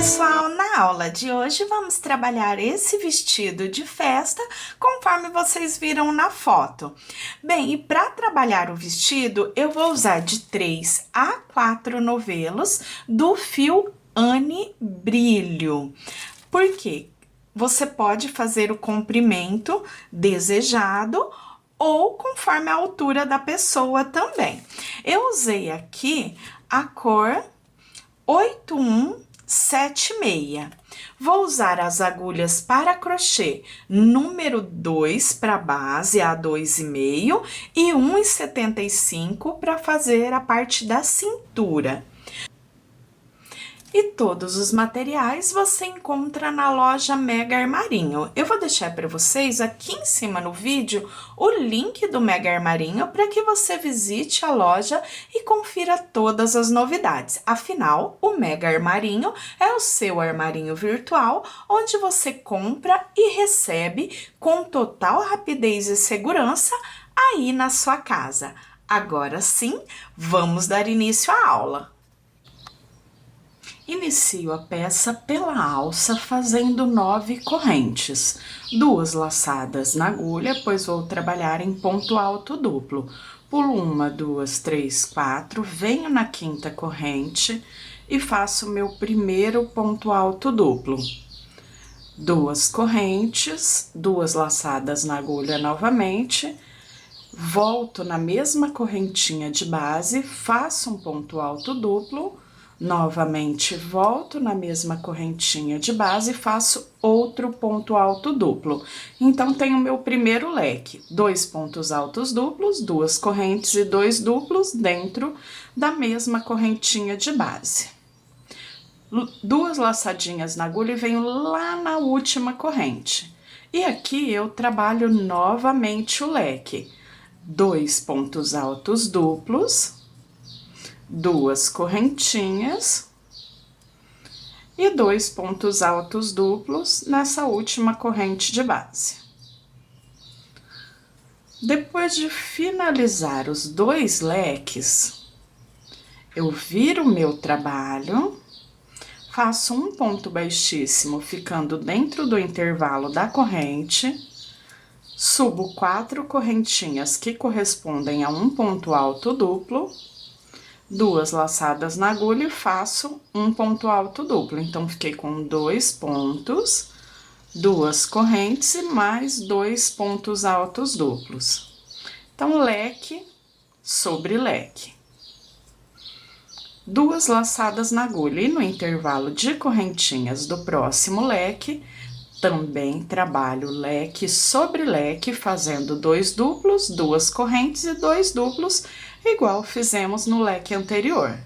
pessoal, na aula de hoje vamos trabalhar esse vestido de festa conforme vocês viram na foto. Bem, e para trabalhar o vestido eu vou usar de 3 a 4 novelos do fio Anne Brilho. Por quê? Você pode fazer o comprimento desejado ou conforme a altura da pessoa também. Eu usei aqui a cor 8176. Vou usar as agulhas para crochê número 2 para base, a 2,5 e 1,75 para fazer a parte da cintura. E todos os materiais você encontra na loja Mega Armarinho. Eu vou deixar para vocês aqui em cima no vídeo o link do Mega Armarinho para que você visite a loja e confira todas as novidades. Afinal, o Mega Armarinho é o seu armarinho virtual, onde você compra e recebe com total rapidez e segurança aí na sua casa. Agora sim, vamos dar início à aula. Inicio a peça pela alça fazendo 9 correntes, 2 laçadas na agulha, pois vou trabalhar em ponto alto duplo. Pulo 1, 2, 3, 4, venho na 5ª corrente e faço meu primeiro ponto alto duplo. 2 correntes, 2 laçadas na agulha novamente, volto na mesma correntinha de base, faço um ponto alto duplo. Novamente, volto na mesma correntinha de base e faço outro ponto alto duplo. Então, tenho meu primeiro leque, 2 pontos altos duplos, 2 correntes e 2 duplos dentro da mesma correntinha de base. 2 laçadinhas na agulha e venho lá na última corrente. E aqui eu trabalho novamente o leque, 2 pontos altos duplos, 2 correntinhas e 2 pontos altos duplos nessa última corrente de base. Depois de finalizar os 2 leques, eu viro o meu trabalho, faço um ponto baixíssimo, ficando dentro do intervalo da corrente, subo 4 correntinhas que correspondem a um ponto alto duplo, 2 laçadas na agulha e faço um ponto alto duplo. Então, fiquei com 2 pontos, 2 correntes e mais 2 pontos altos duplos. Então, leque sobre leque. 2 laçadas na agulha e no intervalo de correntinhas do próximo leque, também trabalho leque sobre leque, fazendo 2 duplos, 2 correntes e 2 duplos, igual fizemos no leque anterior.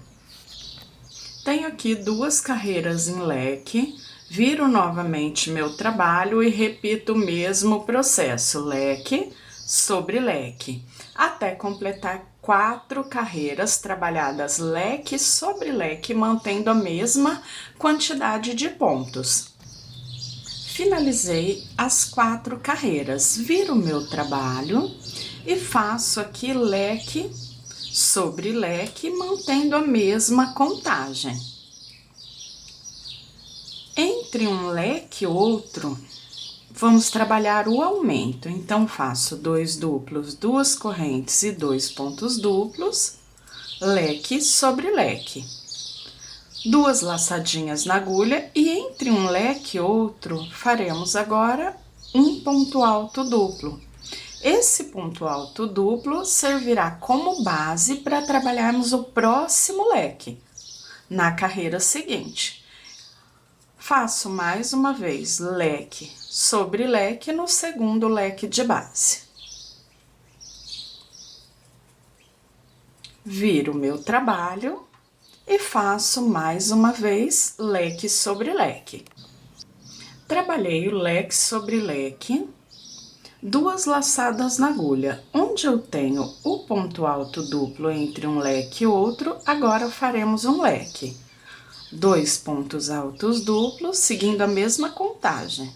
Tenho aqui 2 carreiras em leque, viro novamente meu trabalho e repito o mesmo processo, leque sobre leque, até completar 4 carreiras trabalhadas leque sobre leque, mantendo a mesma quantidade de pontos. Finalizei as 4 carreiras, viro meu trabalho e faço aqui leque sobre leque, mantendo a mesma contagem. Entre um leque e outro, vamos trabalhar o aumento. Então, faço 2 duplos, 2 correntes e 2 pontos duplos, leque sobre leque. 2 laçadinhas na agulha e entre um leque e outro, faremos agora um ponto alto duplo. Esse ponto alto duplo servirá como base para trabalharmos o próximo leque, na carreira seguinte. Faço mais uma vez leque sobre leque no segundo leque de base. Viro meu trabalho e faço mais uma vez leque sobre leque. Trabalhei o leque sobre leque. 2 laçadas na agulha, onde eu tenho o ponto alto duplo entre um leque e outro, agora faremos um leque. 2 pontos altos duplos, seguindo a mesma contagem.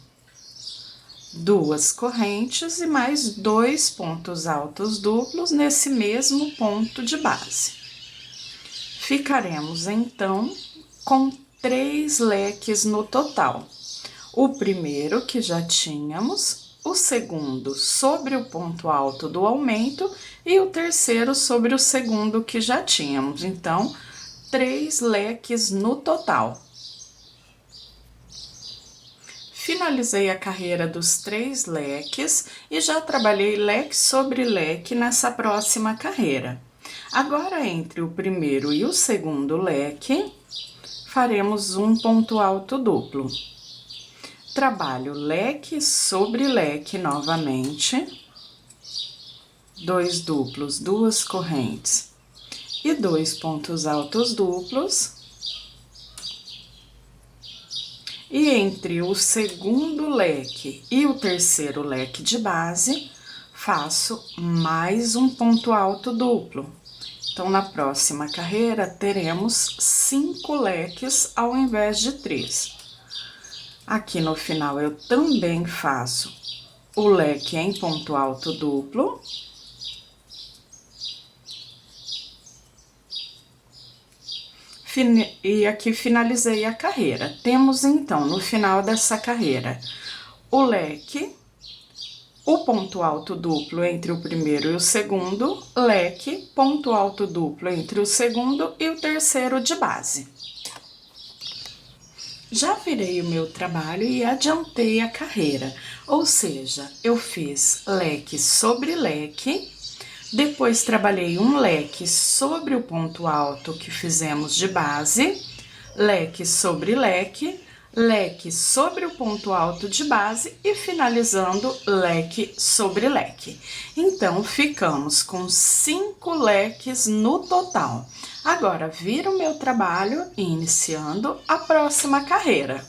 2 correntes e mais 2 pontos altos duplos nesse mesmo ponto de base. Ficaremos, então, com 3 leques no total. O primeiro que já tínhamos, o segundo sobre o ponto alto do aumento e o terceiro sobre o segundo que já tínhamos. Então, 3 leques no total. Finalizei a carreira dos 3 leques e já trabalhei leque sobre leque nessa próxima carreira. Agora, entre o primeiro e o segundo leque, faremos um ponto alto duplo. Trabalho leque sobre leque novamente, 2 duplos, 2 correntes e 2 pontos altos duplos. E entre o segundo leque e o terceiro leque de base, faço mais um ponto alto duplo. Então, na próxima carreira, teremos 5 leques ao invés de 3. Aqui no final, eu também faço o leque em ponto alto duplo. E aqui finalizei a carreira. Temos, então, no final dessa carreira, o leque, o ponto alto duplo entre o primeiro e o segundo, leque, ponto alto duplo entre o segundo e o terceiro de base. Já virei o meu trabalho e adiantei a carreira, ou seja, eu fiz leque sobre leque. Depois, trabalhei um leque sobre o ponto alto que fizemos de base, leque sobre leque, leque sobre o ponto alto de base e finalizando leque sobre leque. Então, ficamos com 5 leques no total. Agora, viro o meu trabalho e iniciando a próxima carreira.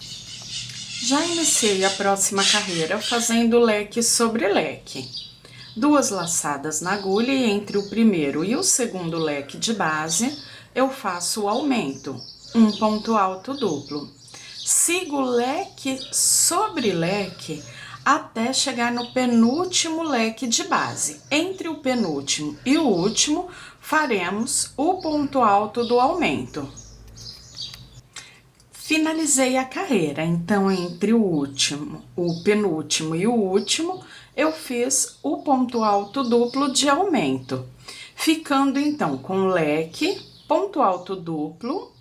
Já iniciei a próxima carreira fazendo leque sobre leque. 2 laçadas na agulha e entre o primeiro e o segundo leque de base, eu faço o aumento, um ponto alto duplo. Sigo leque sobre leque até chegar no penúltimo leque de base. Entre o penúltimo e o último, faremos o ponto alto do aumento. Finalizei a carreira, então, entre o penúltimo e o último, eu fiz o ponto alto duplo de aumento, ficando então com leque, ponto alto duplo,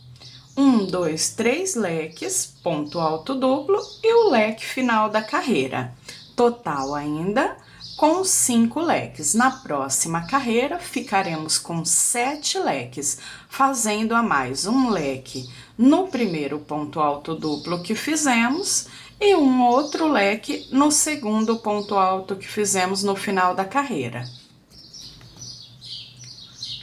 1, 2, 3 leques, ponto alto duplo e o leque final da carreira. Total ainda com 5 leques. Na próxima carreira, ficaremos com 7 leques, fazendo a mais um leque no primeiro ponto alto duplo que fizemos e um outro leque no segundo ponto alto que fizemos no final da carreira.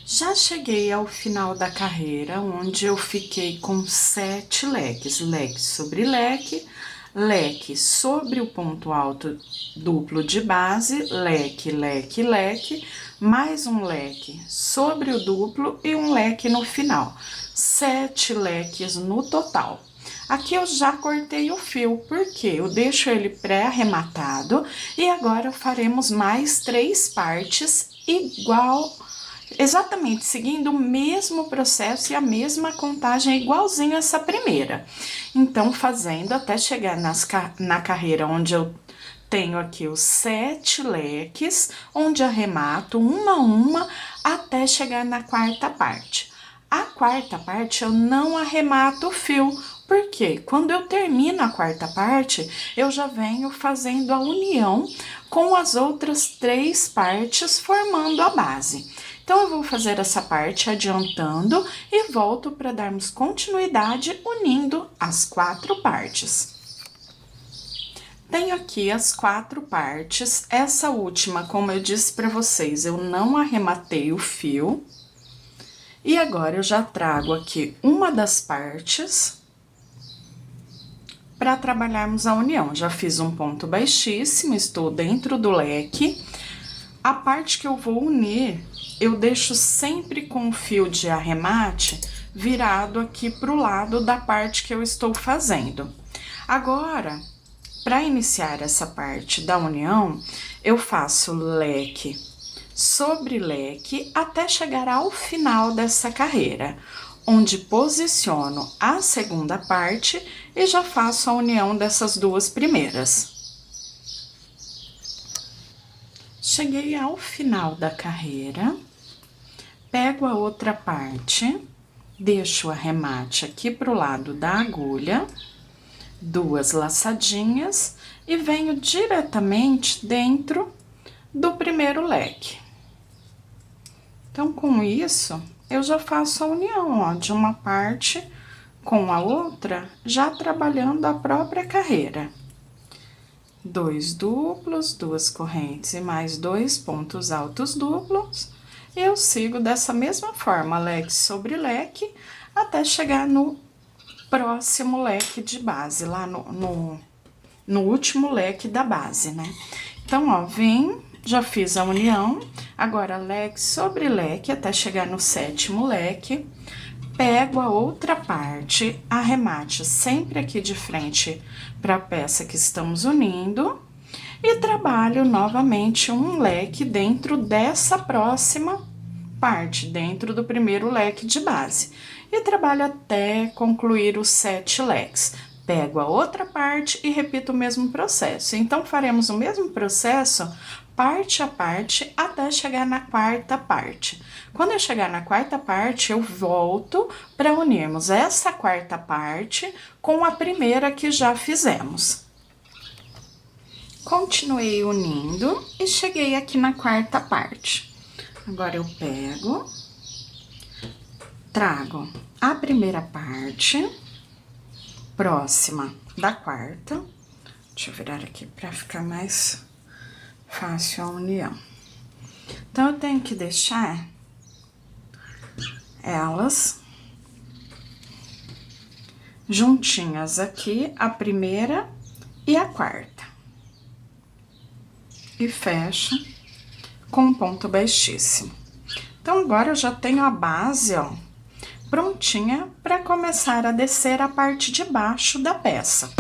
Já cheguei ao final da carreira, onde eu fiquei com 7 leques, leque sobre leque, leque sobre o ponto alto duplo de base, leque, leque, leque, mais um leque sobre o duplo e um leque no final. 7 leques no total. Aqui eu já cortei o fio, porque eu deixo ele pré-arrematado e agora faremos mais 3 partes exatamente seguindo o mesmo processo e a mesma contagem igualzinho essa primeira. Então, fazendo até chegar na carreira onde eu tenho aqui os 7 leques, onde arremato uma a uma até chegar na quarta parte. A quarta parte eu não arremato o fio, porque quando eu termino a quarta parte, eu já venho fazendo a união com as outras 3 partes formando a base. Então, eu vou fazer essa parte adiantando e volto para darmos continuidade unindo as 4 partes. Tenho aqui as 4 partes. Essa última, como eu disse para vocês, eu não arrematei o fio. E agora, eu já trago aqui uma das partes para trabalharmos a união. Já fiz um ponto baixíssimo, estou dentro do leque. A parte que eu vou unir, eu deixo sempre com o fio de arremate virado aqui pro lado da parte que eu estou fazendo. Agora, para iniciar essa parte da união, eu faço leque sobre leque até chegar ao final dessa carreira, onde posiciono a segunda parte e já faço a união dessas duas primeiras. Cheguei ao final da carreira, pego a outra parte, deixo o arremate aqui pro lado da agulha, 2 laçadinhas e venho diretamente dentro do primeiro leque. Então, com isso, eu já faço a união, ó, de uma parte com a outra, já trabalhando a própria carreira. 2 duplos, 2 correntes e mais 2 pontos altos duplos. Eu sigo dessa mesma forma, leque sobre leque, até chegar no próximo leque de base, lá no último leque da base, né? Então, ó, vem, já fiz a união, agora leque sobre leque, até chegar no 7º leque. Pego a outra parte, arremate sempre aqui de frente para a peça que estamos unindo e trabalho novamente um leque dentro dessa próxima parte, dentro do primeiro leque de base. E trabalho até concluir os 7 leques. Pego a outra parte e repito o mesmo processo. Então, faremos o mesmo processo parte a parte até chegar na 4ª parte. Quando eu chegar na 4ª parte, eu volto para unirmos essa 4ª parte com a primeira que já fizemos. Continuei unindo e cheguei aqui na 4ª parte. Agora eu pego, trago a primeira parte, próxima da 4ª. Deixa eu virar aqui para ficar mais fácil a união. Então, eu tenho que deixar elas juntinhas aqui, a primeira e a 4ª. E fecho com um ponto baixíssimo. Então, agora eu já tenho a base, ó, prontinha para começar a descer a parte de baixo da peça.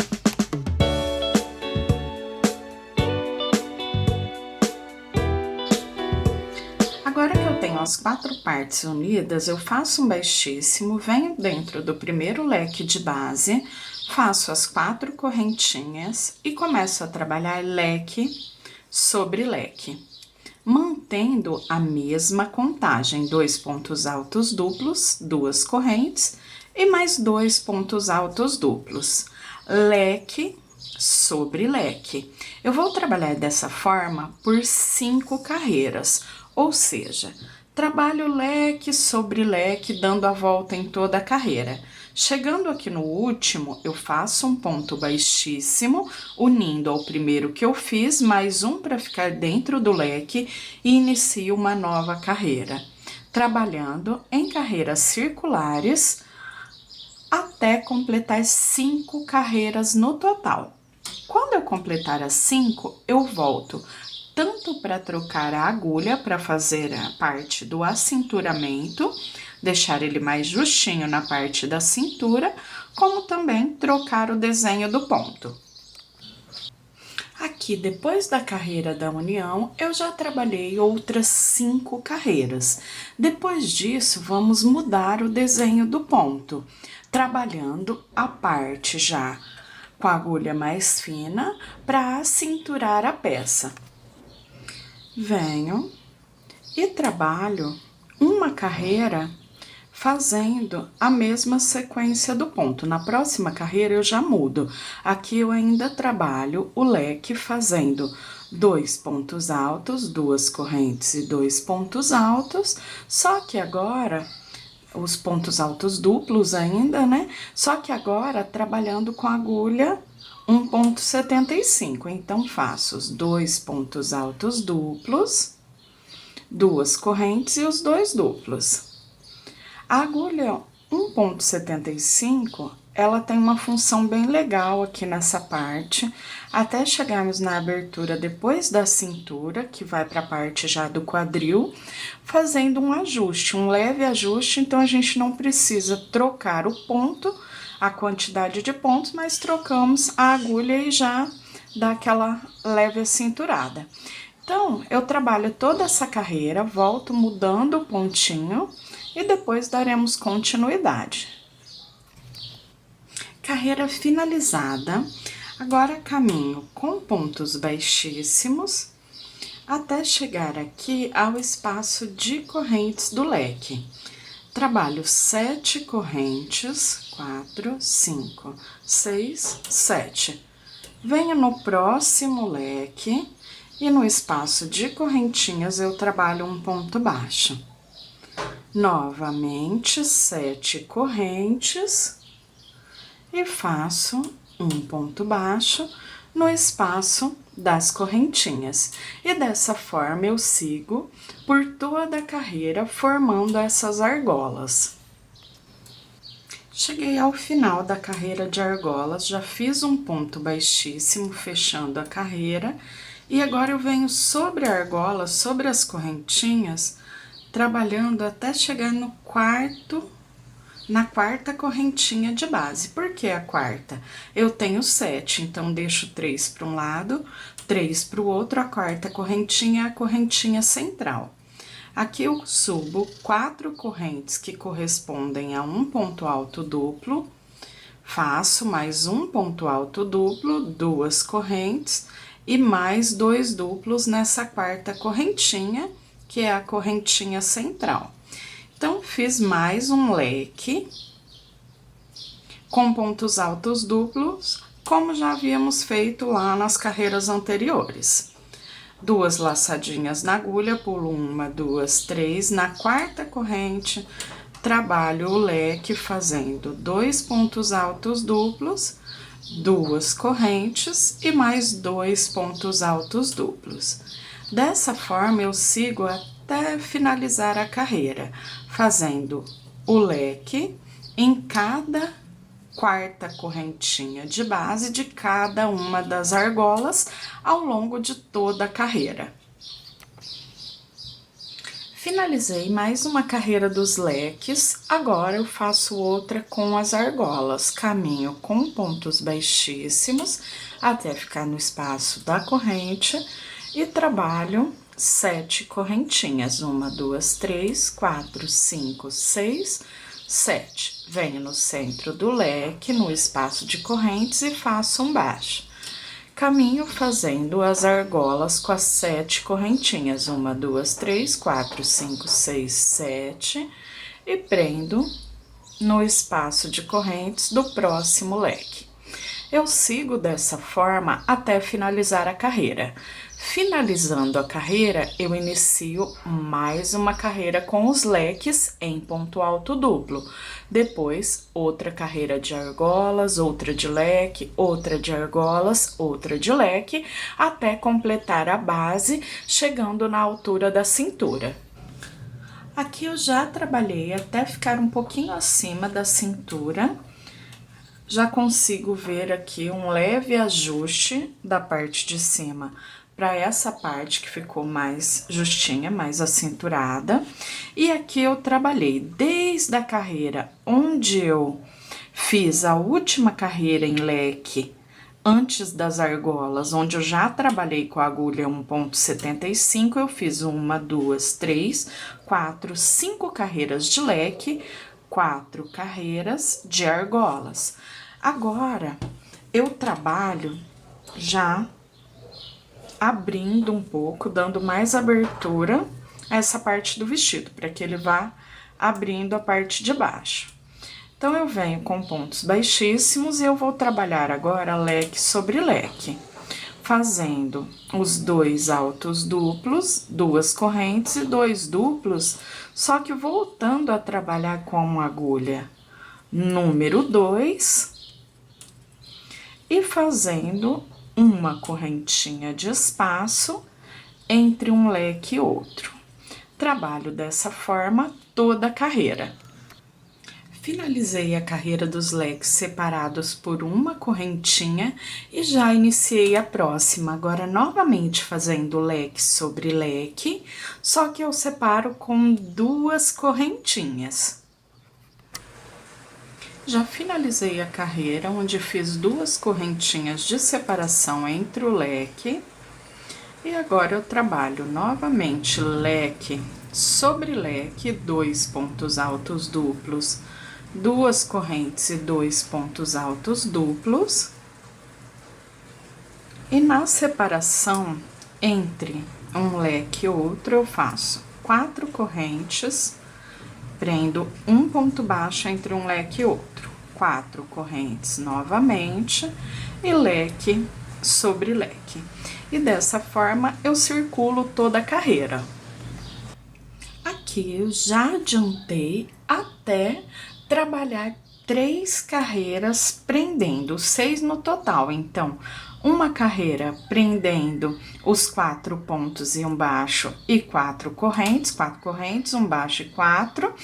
Agora que eu tenho as 4 partes unidas, eu faço um baixíssimo, venho dentro do primeiro leque de base, faço as 4 correntinhas e começo a trabalhar leque sobre leque, mantendo a mesma contagem, 2 pontos altos duplos, 2 correntes e mais 2 pontos altos duplos, leque sobre leque. Eu vou trabalhar dessa forma por 5 carreiras, ou seja, trabalho leque sobre leque, dando a volta em toda a carreira. Chegando aqui no último, eu faço um ponto baixíssimo, unindo ao primeiro que eu fiz, mais um para ficar dentro do leque e inicio uma nova carreira, trabalhando em carreiras circulares até completar 5 carreiras no total. Quando eu completar as 5, eu volto tanto para trocar a agulha para fazer a parte do acinturamento, deixar ele mais justinho na parte da cintura, como também trocar o desenho do ponto. Aqui, depois da carreira da união, eu já trabalhei outras 5 carreiras. Depois disso, vamos mudar o desenho do ponto, trabalhando a parte já com a agulha mais fina para acinturar a peça. Venho e trabalho uma carreira fazendo a mesma sequência do ponto. Na próxima carreira eu já mudo. Aqui eu ainda trabalho o leque fazendo 2 pontos altos, 2 correntes e 2 pontos altos, só que agora os pontos altos duplos ainda, né? Só que agora trabalhando com a agulha 1,75. Então, faço os 2 pontos altos duplos, 2 correntes e os 2 duplos. A agulha 1,75, ela tem uma função bem legal aqui nessa parte, até chegarmos na abertura depois da cintura, que vai para a parte já do quadril, fazendo um ajuste, um leve ajuste, então a gente não precisa trocar o ponto, a quantidade de pontos, mas trocamos a agulha e já dá aquela leve acinturada. Então, eu trabalho toda essa carreira, volto mudando o pontinho e depois daremos continuidade. Carreira finalizada, agora caminho com pontos baixíssimos até chegar aqui ao espaço de correntes do leque. Trabalho 7 correntes, 4, 5, 6, 7. Venho no próximo leque e no espaço de correntinhas eu trabalho um ponto baixo. Novamente, 7 correntes e faço um ponto baixo no espaço das correntinhas. E dessa forma eu sigo por toda a carreira formando essas argolas. Cheguei ao final da carreira de argolas, já fiz um ponto baixíssimo, fechando a carreira, e agora eu venho sobre a argola, sobre as correntinhas, trabalhando até chegar na quarta correntinha de base. Por que a quarta? Eu tenho 7, então deixo 3 para um lado, 3 para o outro, a quarta correntinha é a correntinha central. Aqui eu subo 4 correntes que correspondem a um ponto alto duplo, faço mais um ponto alto duplo, 2 correntes e mais 2 duplos nessa quarta correntinha, que é a correntinha central. Então, fiz mais um leque com pontos altos duplos, como já havíamos feito lá nas carreiras anteriores. 2 laçadinhas na agulha, pulo 1, 2, 3, na quarta corrente, trabalho o leque fazendo 2 pontos altos duplos, 2 correntes e mais 2 pontos altos duplos. Dessa forma, eu sigo até finalizar a carreira, fazendo o leque em cada quarta correntinha de base de cada uma das argolas ao longo de toda a carreira. Finalizei mais uma carreira dos leques, agora eu faço outra com as argolas. Caminho com pontos baixíssimos até ficar no espaço da corrente e trabalho 7 correntinhas, 1, 2, 3, 4, 5, 6, 7. Venho no centro do leque, no espaço de correntes e faço um baixo. Caminho fazendo as argolas com as 7 correntinhas, 1, 2, 3, 4, 5, 6, 7 e prendo no espaço de correntes do próximo leque. Eu sigo dessa forma até finalizar a carreira. Finalizando a carreira, eu inicio mais uma carreira com os leques em ponto alto duplo. Depois, outra carreira de argolas, outra de leque, outra de argolas, outra de leque, até completar a base, chegando na altura da cintura. Aqui eu já trabalhei até ficar um pouquinho acima da cintura. Já consigo ver aqui um leve ajuste da parte de cima para essa parte que ficou mais justinha, mais acinturada. E aqui eu trabalhei desde a carreira onde eu fiz a última carreira em leque, antes das argolas, onde eu já trabalhei com a agulha 1,75, eu fiz 1, 2, 3, 4, 5 carreiras de leque, 4 carreiras de argolas. Agora, eu trabalho já abrindo um pouco, dando mais abertura a essa parte do vestido, para que ele vá abrindo a parte de baixo. Então, eu venho com pontos baixíssimos e eu vou trabalhar agora leque sobre leque, fazendo os 2 altos duplos, 2 correntes e 2 duplos, só que voltando a trabalhar com a agulha número 2 e fazendo uma correntinha de espaço entre um leque e outro. Trabalho dessa forma toda a carreira. Finalizei a carreira dos leques separados por uma correntinha e já iniciei a próxima, agora novamente fazendo leque sobre leque, só que eu separo com 2 correntinhas. Já finalizei a carreira, onde fiz 2 correntinhas de separação entre o leque. E agora eu trabalho novamente leque sobre leque, 2 pontos altos duplos, 2 correntes e 2 pontos altos duplos. E na separação entre um leque e outro, eu faço 4 correntes, prendo um ponto baixo entre um leque e outro, 4 correntes novamente e leque sobre leque. E dessa forma eu circulo toda a carreira. Aqui eu já adiantei até trabalhar 3 carreiras prendendo, 6 no total. Então, uma carreira prendendo os 4 pontos e um baixo e 4 correntes, um baixo e 4.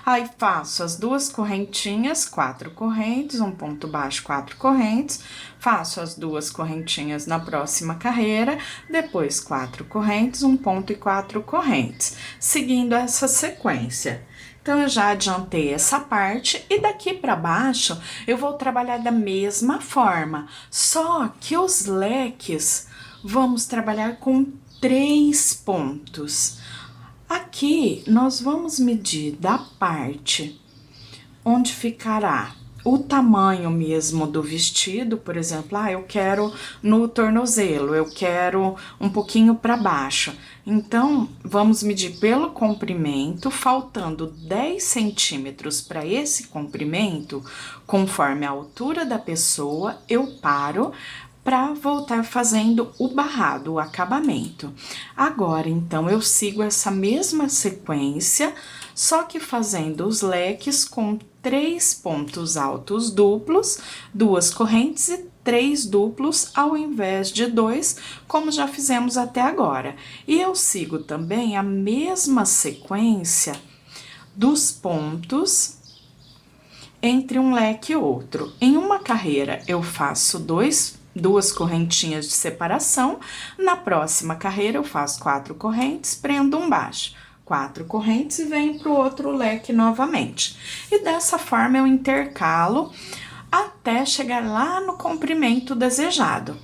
Aí faço as 2 correntinhas, 4 correntes, um ponto baixo, 4 correntes. Faço as 2 correntinhas na próxima carreira, depois 4 correntes, um ponto e 4 correntes, seguindo essa sequência. Então, eu já adiantei essa parte e daqui para baixo eu vou trabalhar da mesma forma, só que os leques vamos trabalhar com 3 pontos. Aqui nós vamos medir da parte onde ficará o tamanho mesmo do vestido, por exemplo, eu quero no tornozelo, eu quero um pouquinho para baixo. Então, vamos medir pelo comprimento, faltando 10 centímetros para esse comprimento, conforme a altura da pessoa, eu paro para voltar fazendo o barrado, o acabamento. Agora, então, eu sigo essa mesma sequência, só que fazendo os leques com 3 pontos altos duplos, 2 correntes e 3 duplos, ao invés de 2, como já fizemos até agora. E eu sigo também a mesma sequência dos pontos entre um leque e outro. Em uma carreira, eu faço 2 correntinhas de separação, na próxima carreira eu faço 4 correntes, prendo um baixo. 4 correntes e venho para o outro leque novamente. E dessa forma eu intercalo até chegar lá no comprimento desejado.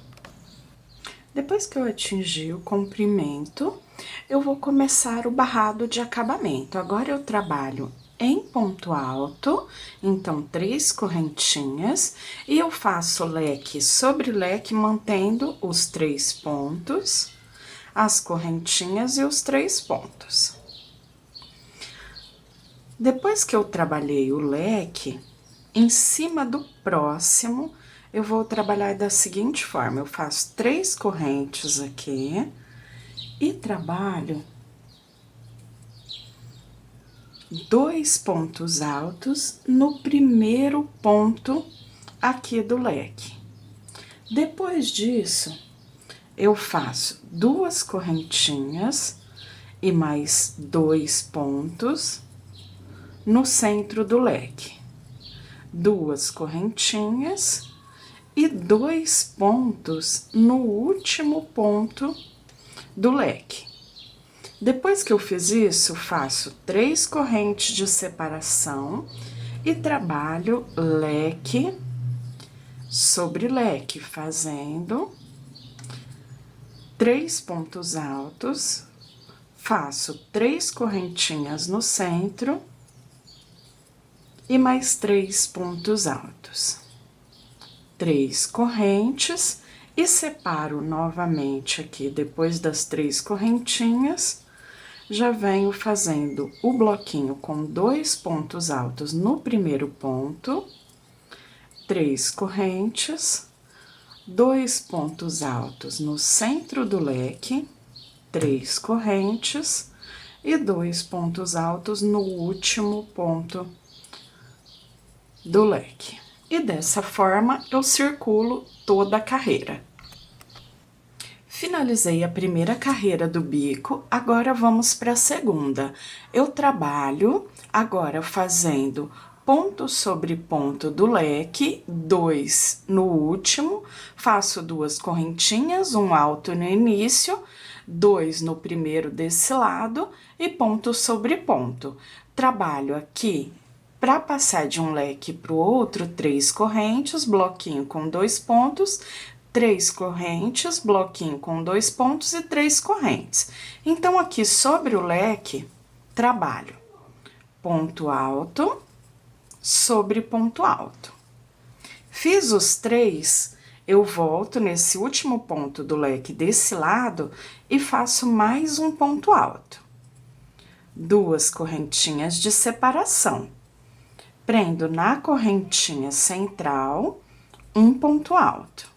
Depois que eu atingir o comprimento, eu vou começar o barrado de acabamento. Agora eu trabalho em ponto alto, então 3 correntinhas, e eu faço leque sobre leque, mantendo os 3 pontos, as correntinhas e os 3 pontos. Depois que eu trabalhei o leque, em cima do próximo, eu vou trabalhar da seguinte forma: eu faço 3 correntes aqui e trabalho 2 pontos altos no primeiro ponto aqui do leque. Depois disso, eu faço 2 correntinhas e mais 2 pontos no centro do leque, 2 correntinhas e 2 pontos no último ponto do leque. Depois que eu fiz isso, faço 3 correntes de separação e trabalho leque sobre leque, fazendo 3 pontos altos, faço 3 correntinhas no centro e mais 3 pontos altos. 3 correntes e separo novamente aqui, depois das 3 correntinhas, já venho fazendo o bloquinho com 2 pontos altos no primeiro ponto, 3 correntes, 2 pontos altos no centro do leque, 3 correntes e 2 pontos altos no último ponto do leque. E dessa forma, eu circulo toda a carreira. Finalizei a primeira carreira do bico, agora vamos para a segunda. Eu trabalho agora fazendo ponto sobre ponto do leque, 2 no último, faço 2 correntinhas, um alto no início, 2 no primeiro desse lado e ponto sobre ponto. Trabalho aqui para passar de um leque para o outro, 3 correntes, bloquinho com 2 pontos, 3 correntes, bloquinho com 2 pontos e 3 correntes. Então, aqui sobre o leque, trabalho ponto alto sobre ponto alto. Fiz os 3, eu volto nesse último ponto do leque desse lado e faço mais um ponto alto. 2 correntinhas de separação. Prendo na correntinha central, um ponto alto.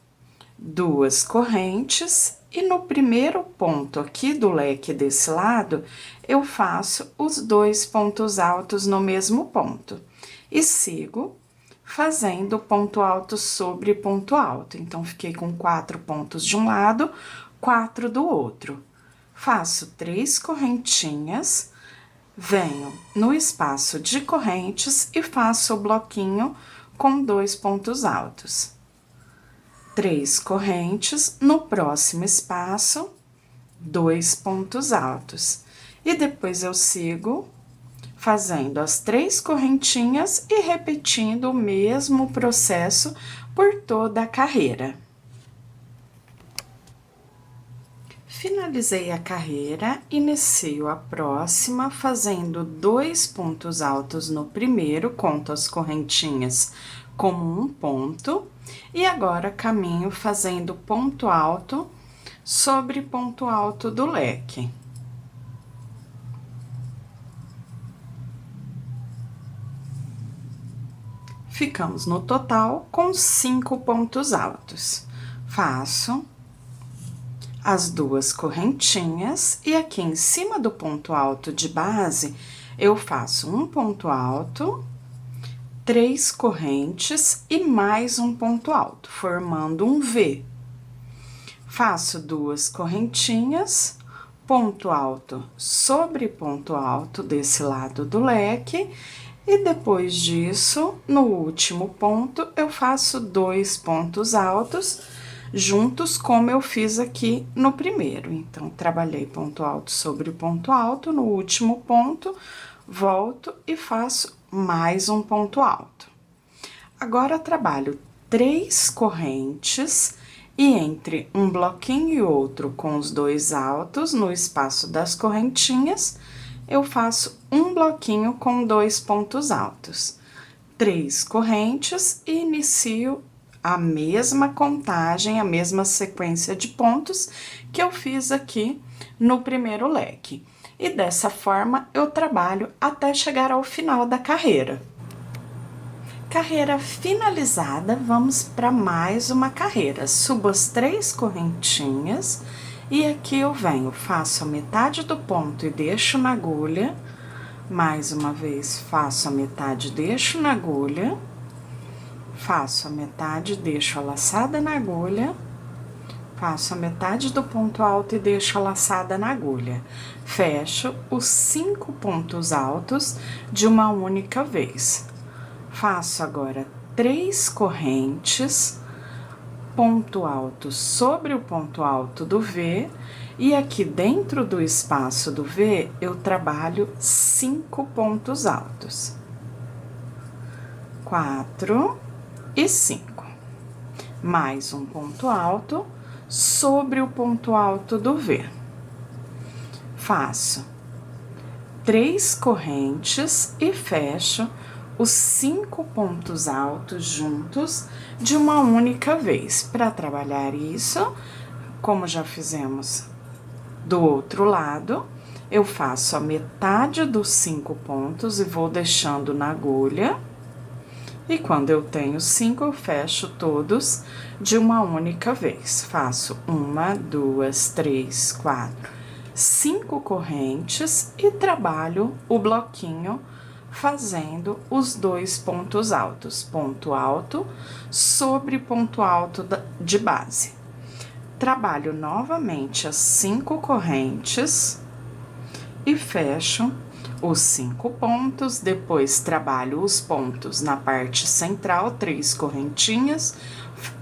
2 correntes e no primeiro ponto aqui do leque desse lado, eu faço os 2 pontos altos no mesmo ponto. E sigo fazendo ponto alto sobre ponto alto. Então, fiquei com 4 pontos de um lado, 4 do outro. Faço 3 correntinhas, venho no espaço de correntes e faço o bloquinho com 2 pontos altos. 3 correntes, no próximo espaço, 2 pontos altos. E depois eu sigo fazendo as 3 correntinhas e repetindo o mesmo processo por toda a carreira. Finalizei a carreira, inicio a próxima fazendo 2 pontos altos no primeiro, conto as correntinhas como um ponto, e agora caminho fazendo ponto alto sobre ponto alto do leque. Ficamos no total com 5 pontos altos. Faço as 2 correntinhas e aqui em cima do ponto alto de base, eu faço um ponto alto, 3 correntes e mais um ponto alto, formando um V. Faço 2 correntinhas, ponto alto sobre ponto alto desse lado do leque, e depois disso, no último ponto, eu faço 2 pontos altos, juntos como eu fiz aqui no primeiro. Então, trabalhei ponto alto sobre ponto alto, no último ponto, volto e faço mais um ponto alto. Agora, trabalho 3 correntes e entre um bloquinho e outro com os 2 altos, no espaço das correntinhas, eu faço um bloquinho com 2 pontos altos. 3 correntes e inicio a mesma contagem, a mesma sequência de pontos que eu fiz aqui no primeiro leque. E dessa forma, eu trabalho até chegar ao final da carreira. Carreira finalizada, vamos para mais uma carreira. Subo as 3 correntinhas e aqui eu venho, faço a metade do ponto e deixo na agulha. Mais uma vez, faço a metade, deixo na agulha. Faço a metade, deixo a laçada na agulha. Faço a metade do ponto alto e deixo a laçada na agulha. Fecho os 5 pontos altos de uma única vez. Faço agora 3 correntes, ponto alto sobre o ponto alto do V, e aqui dentro do espaço do V, eu trabalho 5 pontos altos. 4 e 5. Mais um ponto alto sobre o ponto alto do V. Faço 3 correntes e fecho os 5 pontos altos juntos de uma única vez. Para trabalhar isso, como já fizemos do outro lado, eu faço a metade dos 5 pontos e vou deixando na agulha. E quando eu tenho 5, eu fecho todos de uma única vez. Faço 1, 2, 3, 4, 5 correntes e trabalho o bloquinho fazendo os 2 pontos altos, ponto alto sobre ponto alto de base. Trabalho novamente as 5 correntes e fecho os 5 pontos, depois trabalho os pontos na parte central, 3 correntinhas,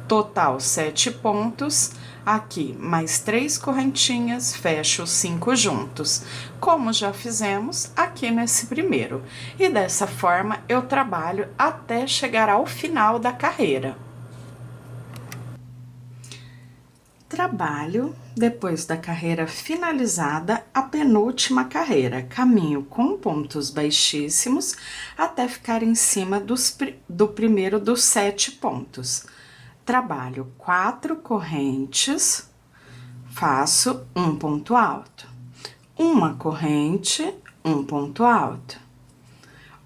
total 7 pontos, aqui mais 3 correntinhas, fecho os 5 juntos, como já fizemos aqui nesse primeiro. E dessa forma, eu trabalho até chegar ao final da carreira. Trabalho, depois da carreira finalizada, a penúltima carreira. Caminho com pontos baixíssimos até ficar em cima do primeiro dos 7 pontos. Trabalho 4 correntes, faço um ponto alto. Uma corrente, um ponto alto.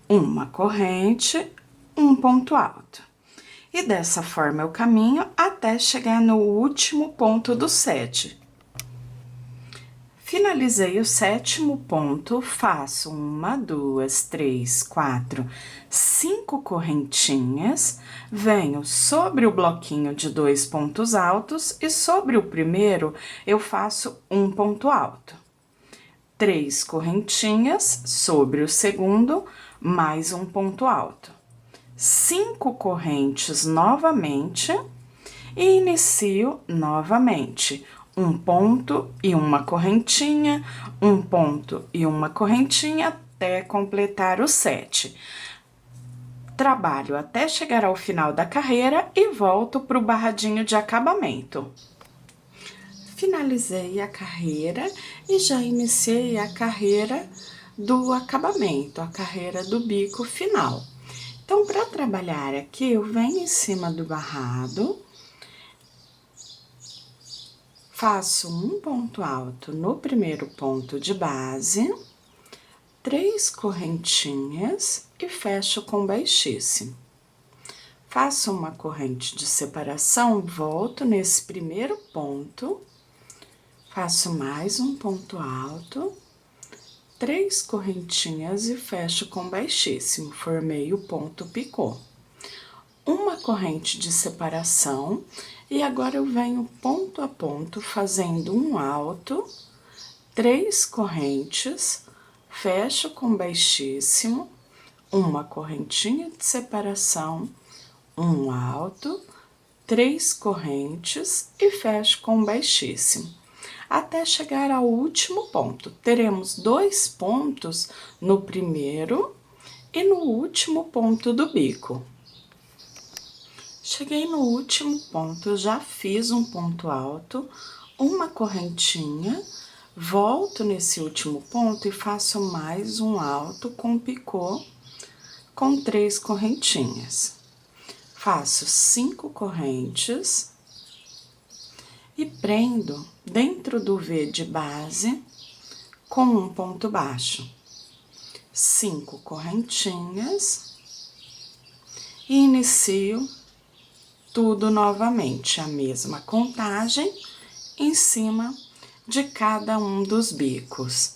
Uma corrente, um ponto alto. E dessa forma eu caminho até chegar no último ponto do 7. Finalizei o 7º ponto, faço 1, 2, 3, 4, 5 correntinhas, venho sobre o bloquinho de 2 pontos altos e sobre o primeiro eu faço um ponto alto. 3 correntinhas sobre o segundo, mais um ponto alto. 5 correntes novamente e inicio novamente. Um ponto e uma correntinha, um ponto e uma correntinha até completar o 7. Trabalho até chegar ao final da carreira e volto para o barradinho de acabamento. Finalizei a carreira e já iniciei a carreira do acabamento, a carreira do bico final. Então, para trabalhar aqui, eu venho em cima do barrado, faço um ponto alto no primeiro ponto de base, 3 correntinhas e fecho com baixíssimo. Faço uma corrente de separação, volto nesse primeiro ponto, faço mais um ponto alto, 3 correntinhas e fecho com baixíssimo, formei o ponto picô. Uma corrente de separação e agora eu venho ponto a ponto fazendo um alto, 3 correntes, fecho com baixíssimo, uma correntinha de separação, um alto, 3 correntes e fecho com baixíssimo. Até chegar ao último ponto. Teremos 2 pontos no primeiro e no último ponto do bico. Cheguei no último ponto, eu já fiz um ponto alto, uma correntinha, volto nesse último ponto e faço mais um alto com picô com 3 correntinhas. Faço 5 correntes e prendo dentro do V de base com um ponto baixo. 5 correntinhas e inicio tudo novamente, a mesma contagem em cima de cada um dos bicos.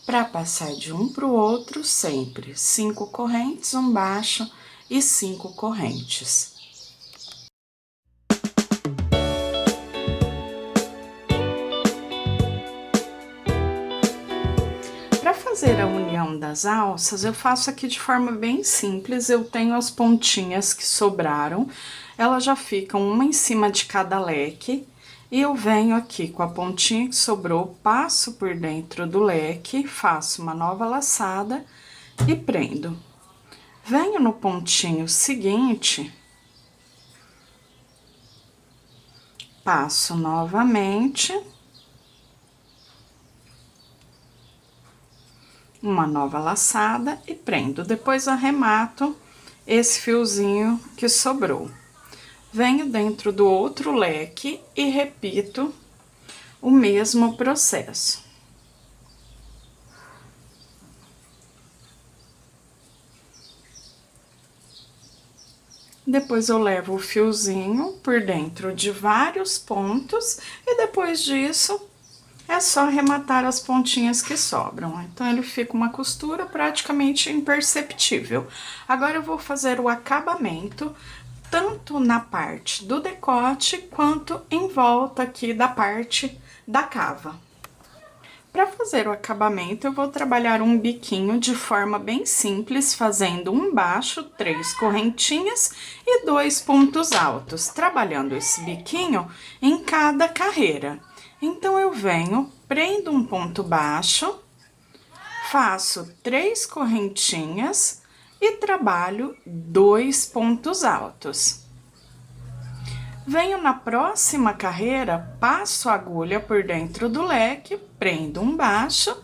Para passar de um para o outro, sempre 5 correntes, um baixo e 5 correntes. Para fazer a união das alças, eu faço aqui de forma bem simples, eu tenho as pontinhas que sobraram, elas já ficam uma em cima de cada leque, e eu venho aqui com a pontinha que sobrou, passo por dentro do leque, faço uma nova laçada e prendo. Venho no pontinho seguinte, passo novamente, uma nova laçada e prendo. Depois arremato esse fiozinho que sobrou. Venho dentro do outro leque e repito o mesmo processo. Depois eu levo o fiozinho por dentro de vários pontos e depois disso é só arrematar as pontinhas que sobram. Então, ele fica uma costura praticamente imperceptível. Agora, eu vou fazer o acabamento, tanto na parte do decote, quanto em volta aqui da parte da cava. Para fazer o acabamento, eu vou trabalhar um biquinho de forma bem simples, fazendo um baixo, 3 correntinhas e 2 pontos altos, trabalhando esse biquinho em cada carreira. Então, eu venho, prendo um ponto baixo, faço 3 correntinhas e trabalho 2 pontos altos. Venho na próxima carreira, passo a agulha por dentro do leque, prendo um baixo,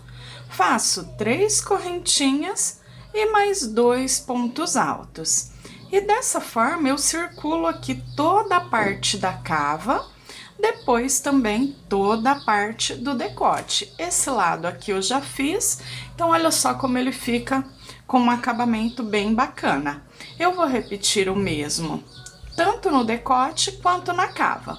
faço 3 correntinhas e mais 2 pontos altos. E dessa forma eu circulo aqui toda a parte da cava, depois também toda a parte do decote. Esse lado aqui eu já fiz, então olha só como ele fica com um acabamento bem bacana. Eu vou repetir o mesmo, tanto no decote quanto na cava.